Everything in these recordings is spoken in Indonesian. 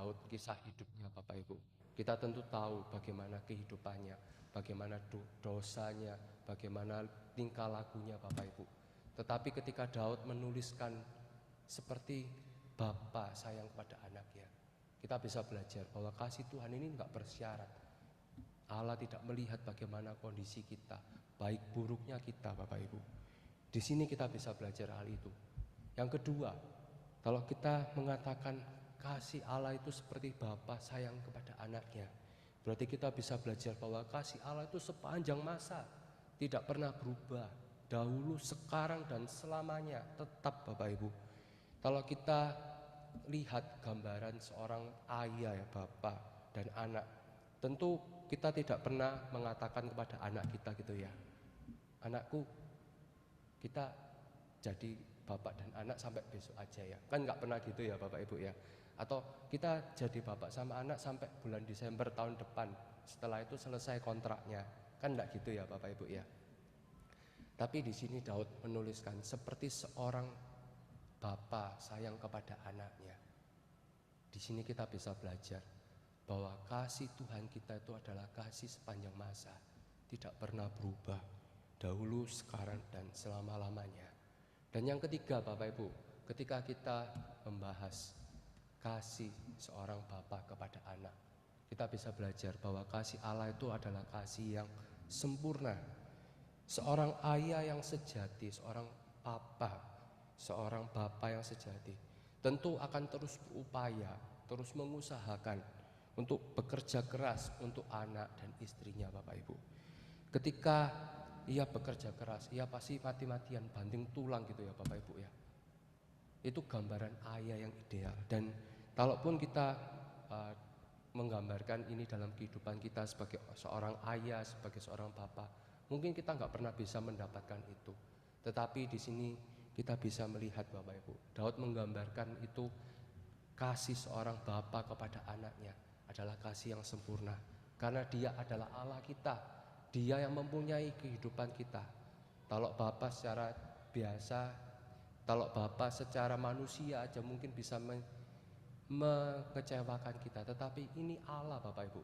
Daud, kisah hidupnya Bapak Ibu. Kita tentu tahu bagaimana kehidupannya, bagaimana dosanya, bagaimana tingkah lakunya Bapak Ibu. Tetapi ketika Daud menuliskan seperti Bapa sayang kepada anaknya, kita bisa belajar bahwa kasih Tuhan ini enggak bersyarat. Allah tidak melihat bagaimana kondisi kita, baik buruknya kita Bapak Ibu. Di sini kita bisa belajar hal itu. Yang kedua, kalau kita mengatakan kasih Allah itu seperti Bapa sayang kepada anaknya, berarti kita bisa belajar bahwa kasih Allah itu sepanjang masa, tidak pernah berubah, dahulu, sekarang, dan selamanya tetap Bapak Ibu. Kalau kita lihat gambaran seorang ayah ya, Bapak dan anak, tentu kita tidak pernah mengatakan kepada anak kita gitu ya, anakku, kita jadi bapak dan anak sampai besok aja ya. Kan nggak pernah gitu ya Bapak Ibu ya. Atau kita jadi bapak sama anak sampai bulan Desember tahun depan, setelah itu selesai kontraknya. Kan nggak gitu ya Bapak Ibu ya. Tapi di sini Daud menuliskan seperti seorang bapak sayang kepada anaknya. Di sini kita bisa belajar bahwa kasih Tuhan kita itu adalah kasih sepanjang masa, tidak pernah berubah, dahulu, sekarang, dan selama-lamanya. Dan yang ketiga Bapak Ibu, ketika kita membahas kasih seorang bapa kepada anak, kita bisa belajar bahwa kasih Allah itu adalah kasih yang sempurna. Seorang ayah yang sejati, seorang seorang bapa yang sejati, tentu akan terus berupaya, terus mengusahakan untuk bekerja keras untuk anak dan istrinya Bapak Ibu. Ketika ia bekerja keras, ia pasti mati-matian banting tulang gitu ya Bapak Ibu ya. Itu gambaran ayah yang ideal. Dan kalaupun kita menggambarkan ini dalam kehidupan kita sebagai seorang ayah, sebagai seorang bapak, mungkin kita nggak pernah bisa mendapatkan itu. Tetapi di sini kita bisa melihat Bapak Ibu, Daud menggambarkan itu, kasih seorang bapak kepada anaknya adalah kasih yang sempurna. Karena dia adalah Allah kita, dia yang mempunyai kehidupan kita. Kalau Bapa secara biasa, kalau Bapa secara manusia aja mungkin bisa mengecewakan kita. Tetapi ini Allah Bapak Ibu,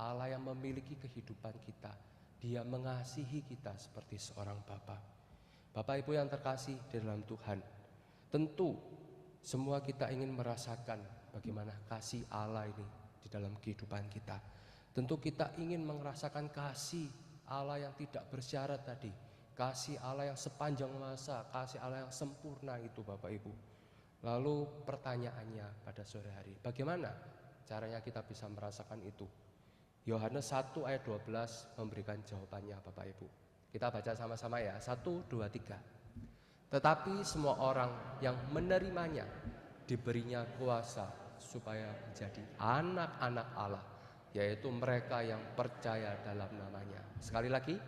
Allah yang memiliki kehidupan kita. Dia mengasihi kita seperti seorang Bapa. Bapak Ibu yang terkasih di dalam Tuhan, tentu semua kita ingin merasakan bagaimana kasih Allah ini di dalam kehidupan kita. Tentu kita ingin merasakan kasih Allah yang tidak bersyarat tadi, kasih Allah yang sepanjang masa, kasih Allah yang sempurna itu Bapak Ibu. Lalu pertanyaannya pada sore hari, bagaimana caranya kita bisa merasakan itu? Yohanes 1 ayat 12 memberikan jawabannya Bapak Ibu. Kita baca sama-sama ya, 1, 2, 3. Tetapi semua orang yang menerimanya diberinya kuasa supaya menjadi anak-anak Allah, yaitu mereka yang percaya dalam namanya. Sekali lagi,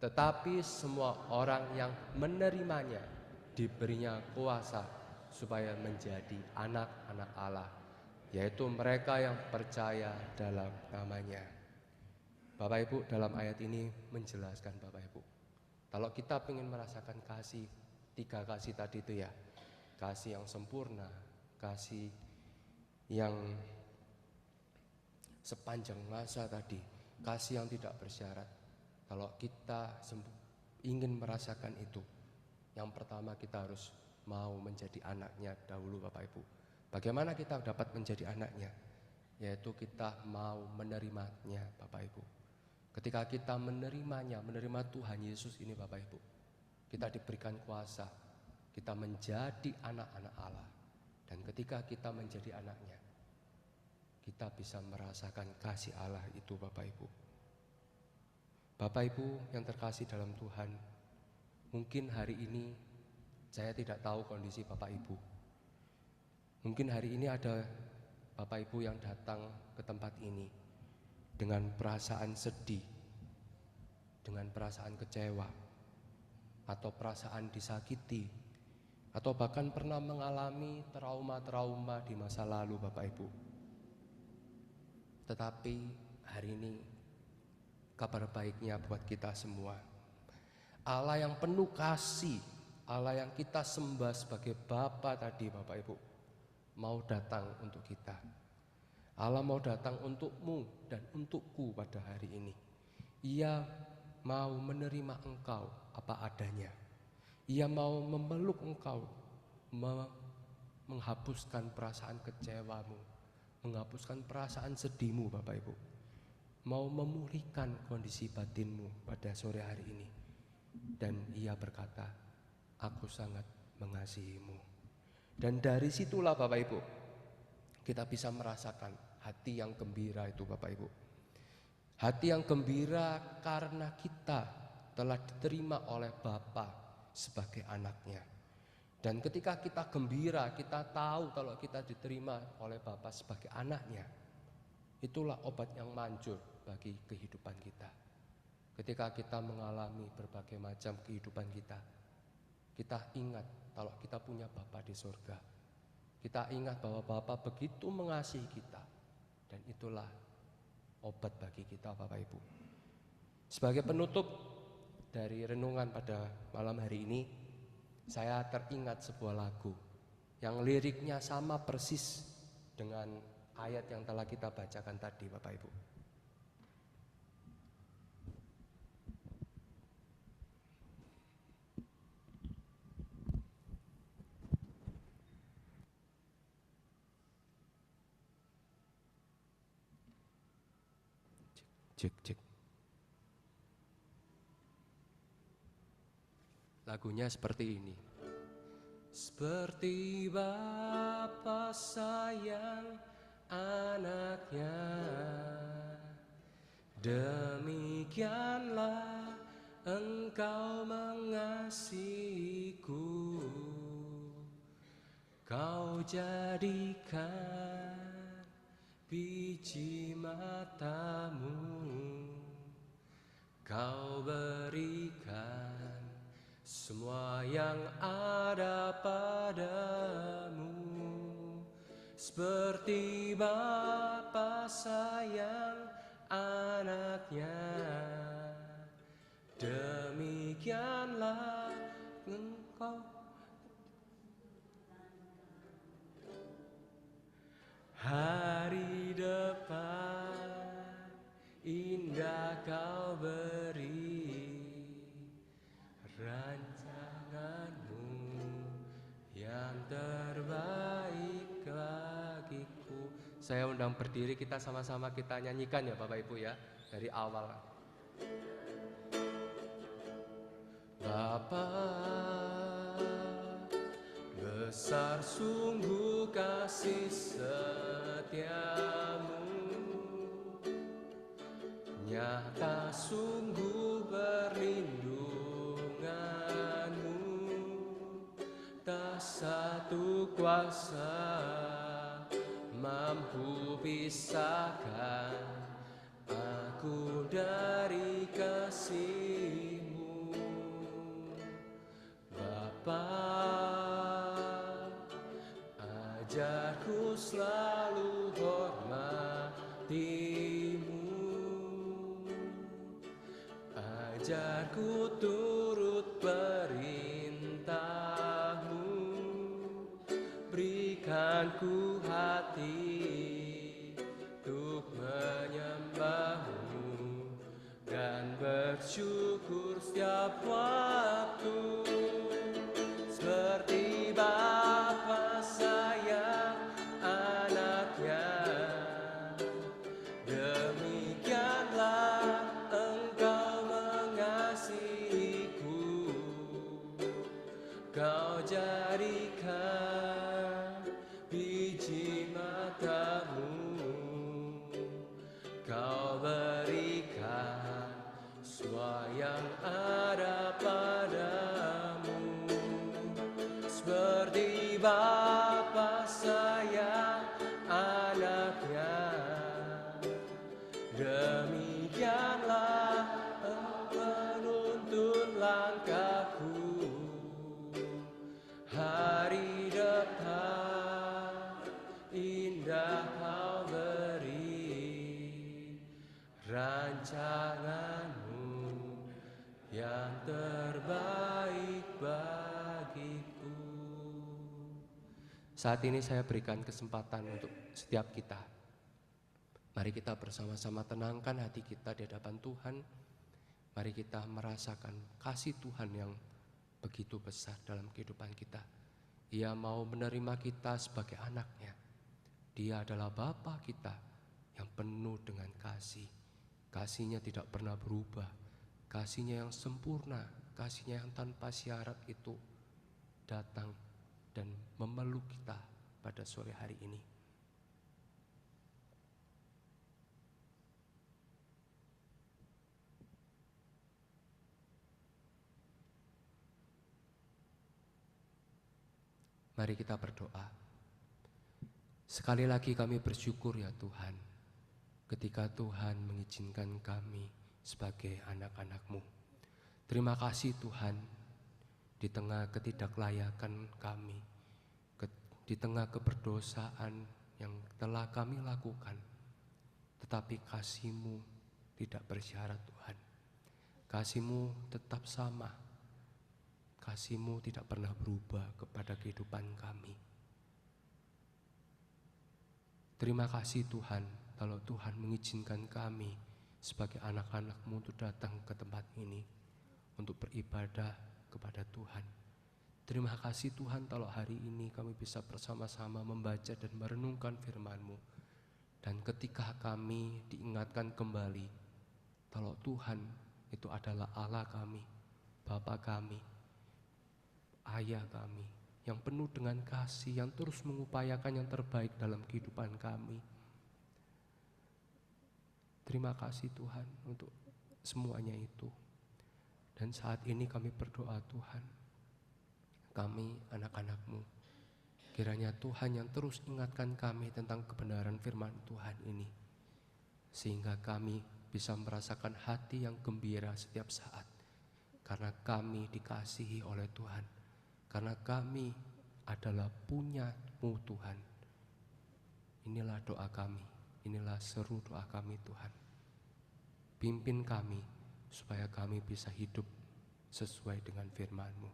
tetapi semua orang yang menerimanya diberinya kuasa supaya menjadi anak-anak Allah, yaitu mereka yang percaya dalam namanya. Bapak Ibu, dalam ayat ini menjelaskan Bapak Ibu, kalau kita ingin merasakan kasih, 3 kasih tadi itu ya, kasih yang sempurna, kasih yang sepanjang masa tadi, kasih yang tidak bersyarat. Kalau kita ingin merasakan itu, yang pertama kita harus mau menjadi anaknya dahulu Bapak Ibu. Bagaimana kita dapat menjadi anaknya? Yaitu kita mau menerimanya Bapak Ibu. Ketika kita menerimanya, menerima Tuhan Yesus ini Bapak Ibu, kita diberikan kuasa, kita menjadi anak-anak Allah. Dan ketika kita menjadi anaknya, kita bisa merasakan kasih Allah itu Bapak Ibu. Bapak Ibu yang terkasih dalam Tuhan, mungkin hari ini saya tidak tahu kondisi Bapak Ibu. Mungkin hari ini ada Bapak Ibu yang datang ke tempat ini dengan perasaan sedih, dengan perasaan kecewa, atau perasaan disakiti, atau bahkan pernah mengalami trauma-trauma di masa lalu Bapak Ibu. Tetapi hari ini kabar baiknya buat kita semua, Allah yang penuh kasih, Allah yang kita sembah sebagai Bapa tadi Bapak Ibu, mau datang untuk kita. Allah mau datang untukmu dan untukku pada hari ini. Ia mau menerima engkau apa adanya. Ia mau memeluk engkau, menghapuskan perasaan kecewamu, menghapuskan perasaan sedihmu Bapak Ibu. Mau memulihkan kondisi batinmu pada sore hari ini. Dan ia berkata, aku sangat mengasihimu. Dan dari situlah Bapak Ibu, kita bisa merasakan hati yang gembira itu Bapak Ibu. Hati yang gembira karena kita telah diterima oleh Bapa sebagai anaknya. Dan ketika kita gembira, kita tahu kalau kita diterima oleh Bapa sebagai anaknya. Itulah obat yang manjur bagi kehidupan kita. Ketika kita mengalami berbagai macam kehidupan kita ingat kalau kita punya Bapa di surga. Kita ingat bahwa Bapa begitu mengasihi kita. Dan itulah obat bagi kita Bapak Ibu. Sebagai penutup dari renungan pada malam hari ini, saya teringat sebuah lagu yang liriknya sama persis dengan ayat yang telah kita bacakan tadi Bapak Ibu. Cek. Lagunya seperti ini. Seperti Bapa sayang anaknya, demikianlah engkau mengasihiku. Kau jadikan biji matamu, kau berikan semua yang ada padamu. Seperti Bapa sayang anaknya, demikianlah engkau. Hari depan indah kau beri, rancanganmu yang terbaik bagiku. Saya undang berdiri, kita sama-sama kita nyanyikan ya Bapak Ibu ya, dari awal. Bapa, besar sungguh kasih setiamu, nyata sungguh perlindunganmu, tak satu kuasa mampu pisahkan aku dari kasih-Mu. Bapa, ajarku selalu hormati-Mu, ajarku turut perintah-Mu, berikan ku hati untuk menyembah-Mu dan bersyukur setiap waktu. Seperti Bapa sayang anaknya, demikianlah engkau mengasihiku. Kau jadikan biji matamu, kau berikan semua yang ada padamu. Seperti Bapa sayang anaknya, demikianlah penuntun langkahku. Hari depan indah kau beri, rancanganmu yang terbaik bagiku. Saat ini saya berikan kesempatan untuk setiap kita Mari kita bersama-sama tenangkan hati kita di hadapan Tuhan. Mari kita merasakan kasih Tuhan yang begitu besar dalam kehidupan kita. Ia mau menerima kita sebagai anaknya. Dia adalah Bapa kita yang penuh dengan kasih. Kasih-Nya tidak pernah berubah. Kasih-Nya yang sempurna, kasih-Nya yang tanpa syarat itu datang dan memeluk kita pada sore hari ini. Mari kita berdoa. Sekali lagi kami bersyukur ya Tuhan, ketika Tuhan mengizinkan kami sebagai anak-anak-Mu. Terima kasih Tuhan, di tengah ketidaklayakan kami, di tengah keberdosaan yang telah kami lakukan, tetapi kasih-Mu tidak bersyarat Tuhan. Kasih-Mu tetap sama. Kasih-Mu tidak pernah berubah kepada kehidupan kami. Terima kasih Tuhan, kalau Tuhan mengizinkan kami sebagai anak-anak-Mu untuk datang ke tempat ini, untuk beribadah kepada Tuhan. Terima kasih Tuhan, kalau hari ini kami bisa bersama-sama membaca dan merenungkan firman-Mu. Dan ketika kami diingatkan kembali, kalau Tuhan itu adalah Allah kami, Bapa kami, Ayah kami, yang penuh dengan kasih, yang terus mengupayakan yang terbaik dalam kehidupan kami. Terima kasih Tuhan untuk semuanya itu. Dan saat ini kami berdoa Tuhan, kami anak-anak-Mu, kiranya Tuhan yang terus ingatkan kami tentang kebenaran firman Tuhan ini, sehingga kami bisa merasakan hati yang gembira setiap saat, karena kami dikasihi oleh Tuhan. Karena kami adalah punya-Mu Tuhan. Inilah doa kami, inilah seru doa kami Tuhan. Pimpin kami supaya kami bisa hidup sesuai dengan firman-Mu.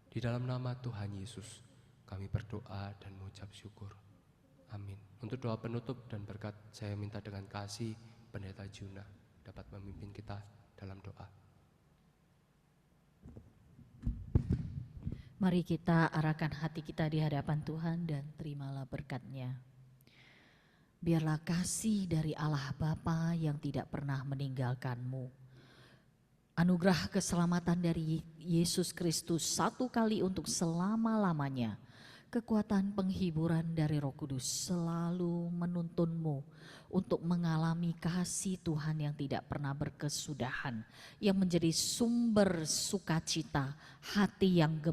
Di dalam nama Tuhan Yesus kami berdoa dan mengucap syukur. Amin. Untuk doa penutup dan berkat, saya minta dengan kasih Pendeta Juna dapat memimpin kita dalam doa. Mari kita arahkan hati kita di hadapan Tuhan dan terimalah berkat-Nya. Biarlah kasih dari Allah Bapa yang tidak pernah meninggalkan-Mu, anugerah keselamatan dari Yesus Kristus satu kali untuk selama-lamanya, kekuatan penghiburan dari Roh Kudus selalu menuntun-Mu untuk mengalami kasih Tuhan yang tidak pernah berkesudahan, yang menjadi sumber sukacita hati yang